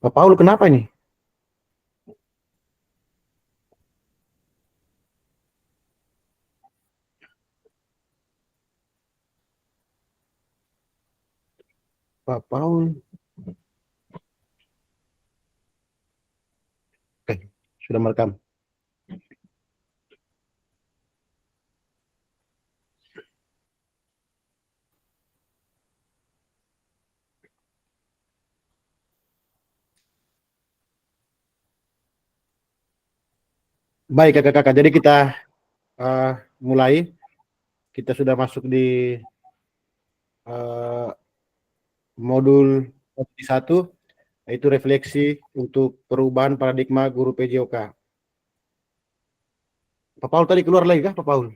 Pak Paul, kenapa ini? Pak Paul. Oke, sudah merekam. Baik, kakak-kakak. Jadi kita mulai. Kita sudah masuk di modul 1, yaitu refleksi untuk perubahan paradigma guru PJOK. Pak Paul tadi keluar lagi kah, Pak Paul?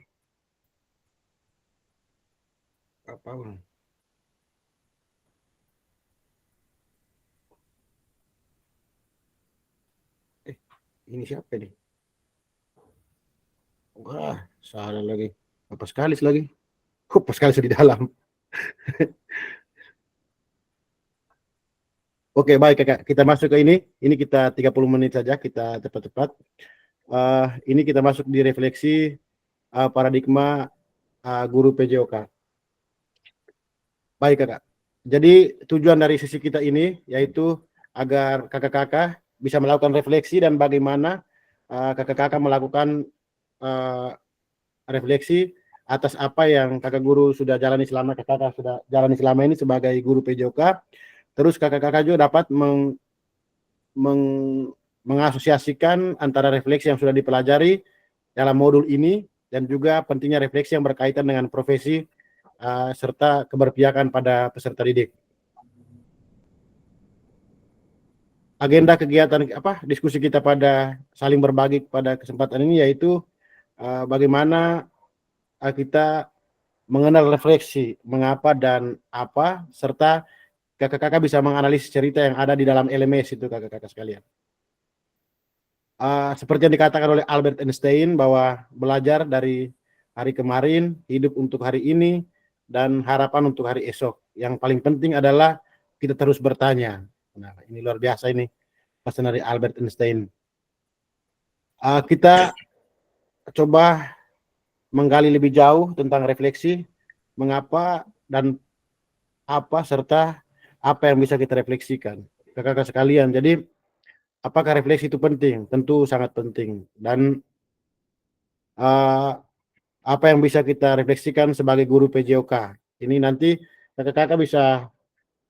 Pak Paul. Ini siapa nih? Wah, salah lagi. Apa sekali lagi? Apa sekali di dalam. Oke, baik kakak. Kita masuk ke ini. Ini kita 30 menit saja, kita cepat-cepat. Ini kita masuk di refleksi paradigma guru PJOK. Baik kakak. Jadi tujuan dari sesi kita ini yaitu agar kakak-kakak bisa melakukan refleksi dan bagaimana kakak-kakak melakukan refleksi atas apa yang kakak guru sudah jalani selama kakak sudah jalani selama ini sebagai guru PJOK. Terus kakak-kakak juga dapat mengasosiasikan antara refleksi yang sudah dipelajari dalam modul ini dan juga pentingnya refleksi yang berkaitan dengan profesi serta keberpihakan pada peserta didik. Agenda kegiatan diskusi kita pada saling berbagi pada kesempatan ini yaitu bagaimana kita mengenal refleksi, mengapa dan apa, serta kakak-kakak bisa menganalisis cerita yang ada di dalam LMS itu kakak-kakak sekalian. Seperti yang dikatakan oleh Albert Einstein bahwa belajar dari hari kemarin, hidup untuk hari ini, dan harapan untuk hari esok. Yang paling penting adalah kita terus bertanya. Nah, ini luar biasa ini pesan dari Albert Einstein. Kita coba menggali lebih jauh tentang refleksi, mengapa dan apa serta apa yang bisa kita refleksikan. Kakak-kakak sekalian, jadi apakah refleksi itu penting? Tentu sangat penting. Dan apa yang bisa kita refleksikan sebagai guru PJOK? Ini nanti kakak-kakak bisa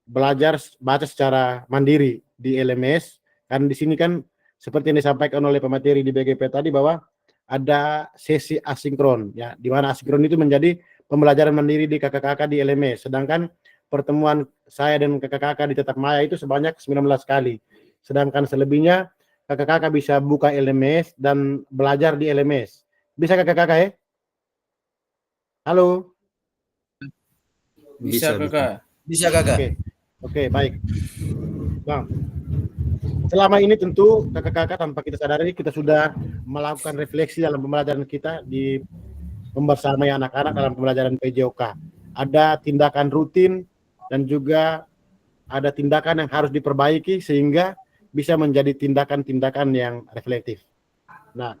belajar baca secara mandiri di LMS. Kan di sini kan seperti yang disampaikan oleh pemateri di BGP tadi bahwa ada sesi asinkron ya, di mana asinkron itu menjadi pembelajaran mandiri di kakak-kakak di LMS. Sedangkan pertemuan saya dan kakak-kakak di Tetap Maya itu sebanyak 19 kali. Sedangkan selebihnya kakak-kakak bisa buka LMS dan belajar di LMS. Bisa kakak-kakak ya? Halo? Bisa kakak. Bisa kakak. Oke, baik. Bang, selama ini tentu kakak-kakak tanpa kita sadari kita sudah melakukan refleksi dalam pembelajaran kita di membersamai anak-anak dalam pembelajaran PJOK. Ada tindakan rutin dan juga ada tindakan yang harus diperbaiki sehingga bisa menjadi tindakan-tindakan yang reflektif. Nah,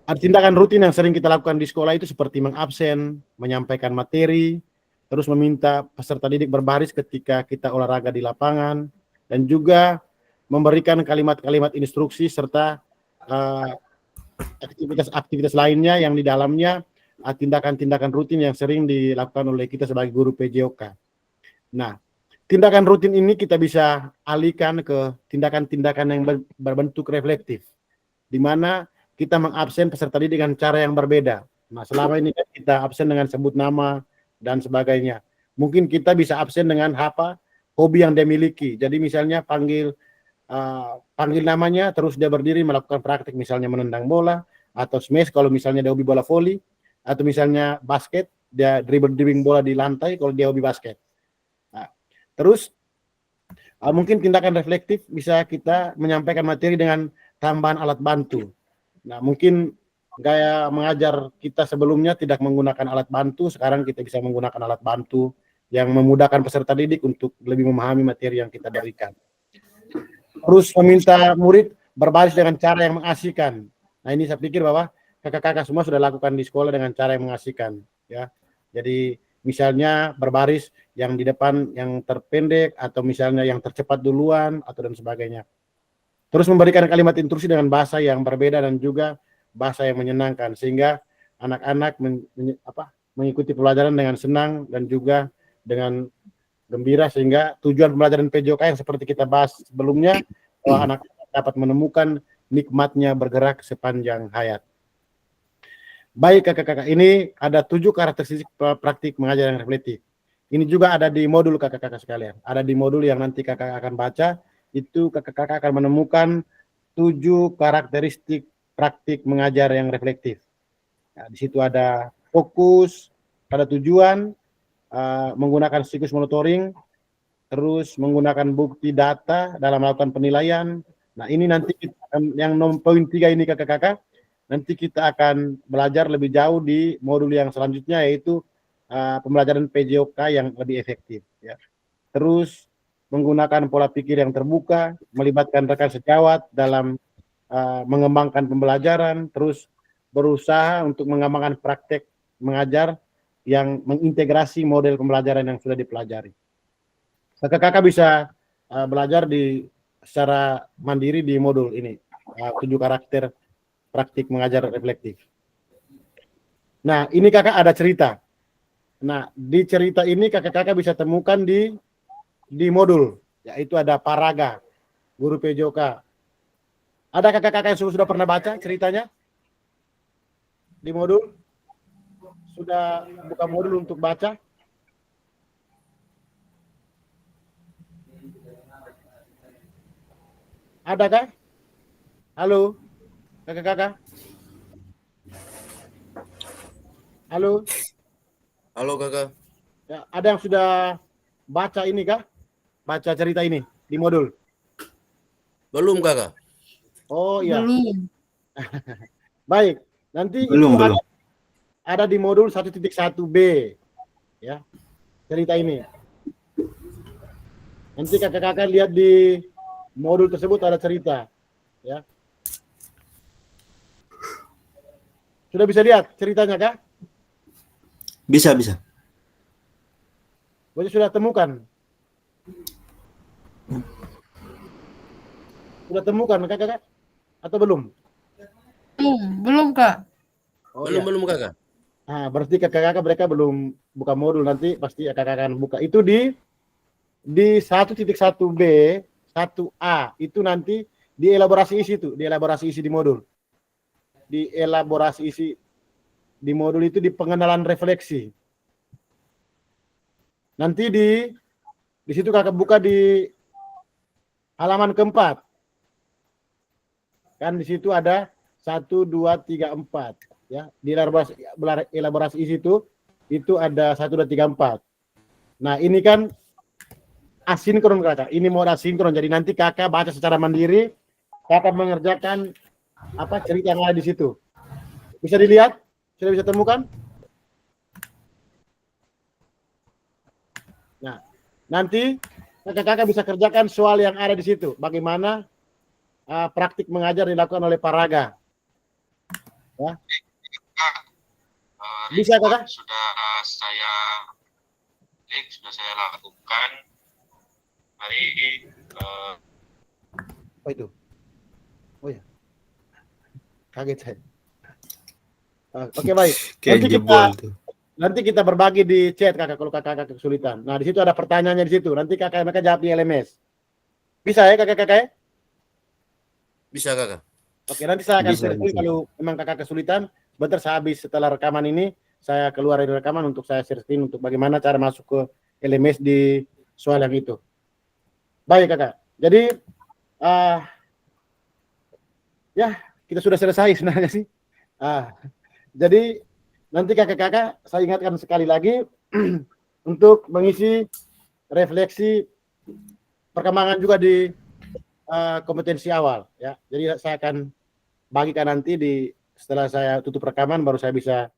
ada tindakan rutin yang sering kita lakukan di sekolah itu seperti mengabsen, menyampaikan materi, terus meminta peserta didik berbaris ketika kita olahraga di lapangan, dan juga memberikan kalimat-kalimat instruksi serta aktivitas-aktivitas lainnya yang di dalamnya tindakan-tindakan rutin yang sering dilakukan oleh kita sebagai guru PJOK. Nah, tindakan rutin ini kita bisa alihkan ke tindakan-tindakan yang berbentuk reflektif, di mana kita mengabsen peserta didik dengan cara yang berbeda. Nah, selama ini kita absen dengan sebut nama dan sebagainya. Mungkin kita bisa absen dengan apa hobi yang dia miliki. Jadi misalnya panggil namanya, terus dia berdiri melakukan praktik, misalnya menendang bola, atau smash kalau misalnya dia hobi bola voli, atau misalnya basket, dia dribbling bola di lantai kalau dia hobi basket. Nah, terus mungkin tindakan reflektif bisa kita menyampaikan materi dengan tambahan alat bantu. Nah, mungkin gaya mengajar kita sebelumnya tidak menggunakan alat bantu, sekarang kita bisa menggunakan alat bantu yang memudahkan peserta didik untuk lebih memahami materi yang kita berikan. Terus meminta murid berbaris dengan cara yang mengasihkan. Nah, ini saya pikir bahwa kakak-kakak semua sudah lakukan di sekolah dengan cara yang mengasihkan, ya. Jadi misalnya berbaris yang di depan yang terpendek, atau misalnya yang tercepat duluan, atau dan sebagainya. Terus memberikan kalimat instruksi dengan bahasa yang berbeda dan juga bahasa yang menyenangkan, sehingga anak-anak mengikuti pelajaran dengan senang dan juga dengan gembira, sehingga tujuan pembelajaran PJOK yang seperti kita bahas sebelumnya, bahwa anak dapat menemukan nikmatnya bergerak sepanjang hayat. Baik kakak-kakak, ini ada 7 karakteristik praktik mengajar yang reflektif. Ini juga ada di modul kakak-kakak sekalian. Ada di modul yang nanti kakak akan baca, itu kakak-kakak akan menemukan 7 karakteristik praktik mengajar yang reflektif. Nah, di situ ada fokus, pada tujuan, menggunakan siklus monitoring, terus menggunakan bukti data dalam melakukan penilaian. Nah, ini nanti yang poin 3 ini kakak-kakak, nanti kita akan belajar lebih jauh di modul yang selanjutnya, yaitu pembelajaran PJOK yang lebih efektif, ya. Terus menggunakan pola pikir yang terbuka, melibatkan rekan sejawat dalam mengembangkan pembelajaran, terus berusaha untuk mengembangkan praktek mengajar yang mengintegrasi model pembelajaran yang sudah dipelajari. Kakak-kakak bisa belajar secara mandiri di modul ini, 7 karakter praktik mengajar reflektif. Nah, ini kakak ada cerita. Nah, di cerita ini kakak-kakak bisa temukan di modul, yaitu ada Paraga, guru PJOK. Ada kakak-kakak yang sudah pernah baca ceritanya di modul? Sudah buka modul untuk baca? Adakah? Halo, kakak-kakak? Halo? Halo kakak. Ya, ada yang sudah baca ini kah? Baca cerita ini di modul? Belum kakak. Oh iya. Belum. Baik, nanti Belum. ada di modul 1.1b, ya, cerita ini. Nanti kakak-kakak lihat di modul tersebut ada cerita, ya. Sudah bisa lihat ceritanya kah? Bisa. Berarti sudah temukan? Sudah temukan kakak-kakak? Atau belum? Belum Kak. Oh, belum iya. kakak. Nah, berarti kakak-kakak mereka belum buka modul, nanti pasti kakak akan buka. Itu di 1.1b, 1A, itu nanti dielaborasi isi di modul. Dielaborasi isi di modul itu di pengenalan refleksi. Nanti di situ kakak buka di halaman keempat. Kan di situ ada 1, 2, 3, 4. Ya, di elaborasi isi itu ada 1, 2, 3, 4. Nah, ini kan asinkron kakak. Ini mode asinkron. Jadi nanti kakak baca secara mandiri, kakak mengerjakan cerita yang ada di situ. Bisa dilihat? Sudah bisa temukan? Nah, nanti kakak-kakak bisa kerjakan soal yang ada di situ. Bagaimana praktik mengajar dilakukan oleh Paraga. Ya. Bisa kakak? Sudah saya lakukan hari apa itu? Oh ya, kaget saya. Oke, baik. Nanti kita berbagi di chat kakak kalau kakak kesulitan. Nah, di situ ada pertanyaannya di situ. Nanti kakak mereka jawab di LMS. Bisa ya kakak-kakak? Bisa kakak. Oke, nanti saya akan Bisa. kalau memang kakak kesulitan, sebentar setelah rekaman ini, saya keluar dari rekaman untuk saya share untuk bagaimana cara masuk ke LMS di soal yang itu. Baik kakak. Jadi, ya kita sudah selesai sebenarnya sih. Jadi nanti kakak-kakak saya ingatkan sekali lagi untuk mengisi refleksi perkembangan juga di kompetensi awal, ya. Jadi saya akan bagikan nanti setelah saya tutup rekaman baru saya bisa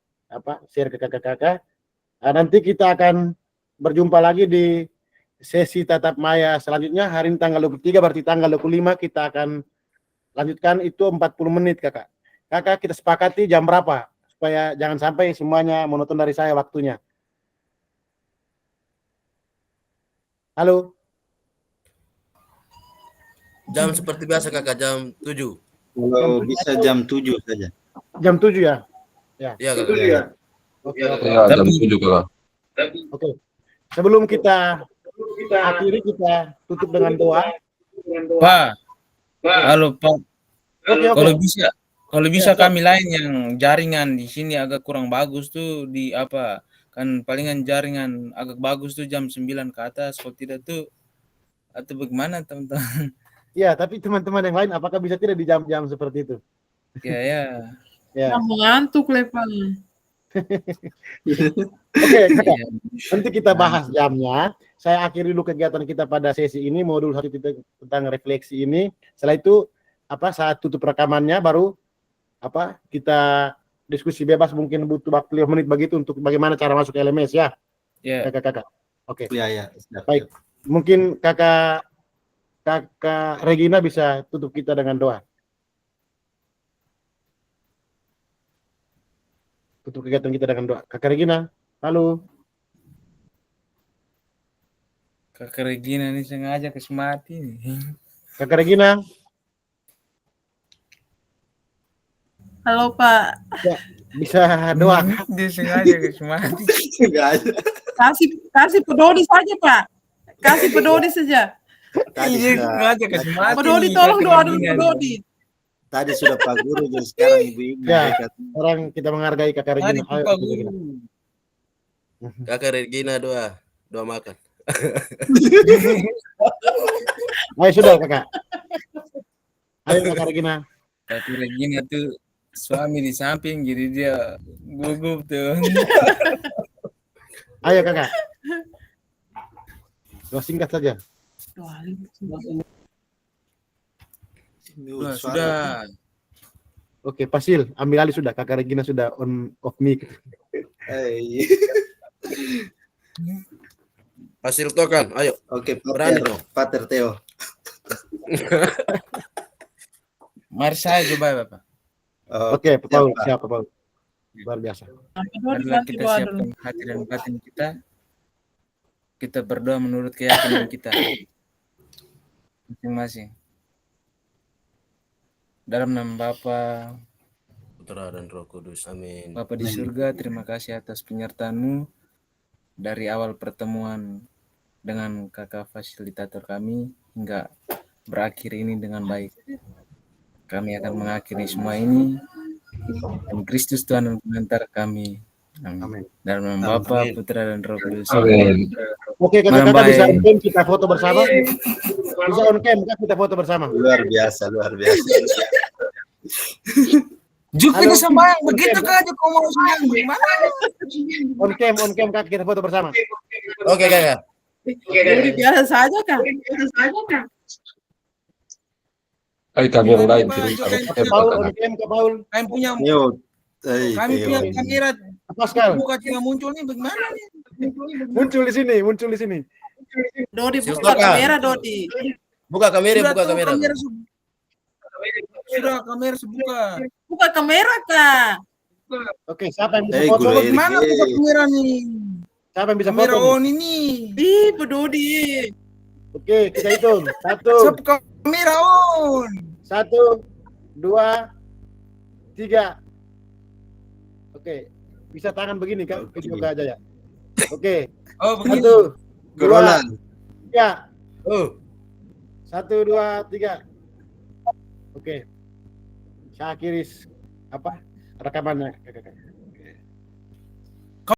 share ke kakak-kakak. Nanti kita akan berjumpa lagi di sesi tatap maya selanjutnya hari ini tanggal 23, berarti tanggal 25 kita akan lanjutkan itu 40 menit kakak. Kakak kita sepakati jam berapa supaya jangan sampai semuanya monoton dari saya waktunya. Halo. Jam seperti biasa kakak, jam 7. Kalau bisa jam 7 saja. Jam 7 ya? Iya kakak. Ya. Oke. Ya, jam 7 kakak. Oke. Sebelum kita akhiri, kita tutup dengan doa. Pak, halo Pak. Oke. Kalau bisa Ya, kami lain yang jaringan di sini agak kurang bagus tuh di apa? Kan palingan jaringan agak bagus tuh jam 9 ke atas. Kalau tidak tuh atau bagaimana teman-teman? Ya, tapi teman-teman yang lain apakah bisa tidak di jam-jam seperti itu? Ya ya. Ya. Yang mengantuk Lepan. Oke, kakak. Iya. Nanti kita bahas jamnya. Saya akhiri dulu kegiatan kita pada sesi ini, modul 1 tentang refleksi ini. Setelah itu saat tutup rekamannya baru kita diskusi bebas, mungkin butuh waktu 5 menit begitu untuk bagaimana cara masuk LMS ya. Ya. Kakak. Oke. Ya. Baik. Mungkin Kakak Regina bisa tutup kita dengan doa. Tutup kegiatan kita dengan doa. Kakak Regina, halo. Kakak Regina ini sengaja kesemati nih. Kakak Regina, Halo Pak. bisa doa. Dia sengaja kesemati. Enggak ada. Kasih pedodi saja Pak. Kasih pedodi saja. Tadi Dia sudah, sengaja kesemati. Pedodi nih, tolong Kakak doa dulu Regina. pedodi. tadi sudah Pak Guru, jadi sekarang ibu-ibu. Ya. mereka. Sekarang kita menghargai Kakak Tadi Regina. Ayo, Pak Kakak Guru. Regina. Kakak Regina doa makan. Ayo sudah Kakak. Ayo Kakak Regina. Tapi Regina tuh suami di samping, jadi dia gugup tuh. Ayo Kakak. Doa singkat saja. Wah, sudah. Oke, Pasil, ambil alih sudah. Kakak Regina sudah on off mic. Hey. Hasil tokan, ayo. Oke, Berani Pater, dong. Pater Theo. Mari saya coba Bapak. Oke, Pak Paul, Pak. siap Pak Paul. Luar biasa. Marilah kita siapkan hati dan batin kita. Kita berdoa menurut keyakinan kita masing-masing. Dalam nama Bapa, Putra dan Roh Kudus, amin. Bapa di surga, terima kasih atas penyertaan-Mu dari awal pertemuan dengan kakak fasilitator kami hingga berakhir ini dengan baik. Kami akan mengakhiri semua ini dan Kristus Tuhan dan pengantar kami. Amin. Amin. Dalam nama Bapa, Putra dan Roh Kudus. Amin. Oke, Kakak Bye-bye. bisa on cam kita foto bersama. Bisa on cam kita foto bersama. Luar biasa, luar biasa. Juga Halo. sembahyang begitu kan aja kau mau sembahyang gimana? On cam Kak, kita foto bersama. Oke kakak. Pedodi biasa saja Kak. Ayo kami yang lain. Pak, kirim juga salam. Kak Paul, on cam Kak Paul. Kami punya Theo. Hey, kami Theo. punya kamera Pascal, buka tidak muncul nih bagaimana nih? muncul di sini. Dodi Silakan. buka kamera Dodi. Buka kamera, Sudah buka tuh kamera. Sudah kamera sebuka. Buka kamera Kak. Oke, siapa yang bisa Hey, foto? Guru. Bagaimana buka kamera nih? Siapa yang bisa Kamera foto? on ini. Ih, pedodi. Oke, kita hitung. Siap kamera on. 1, 2, 3. Oke, bisa tangan begini Kak, Oke. video aja ya. Oke, Oh begini. 1, 2, Corona. 3. Oh, 1, 2, 3. Oke. Saya akhiri rekamannya Kakak.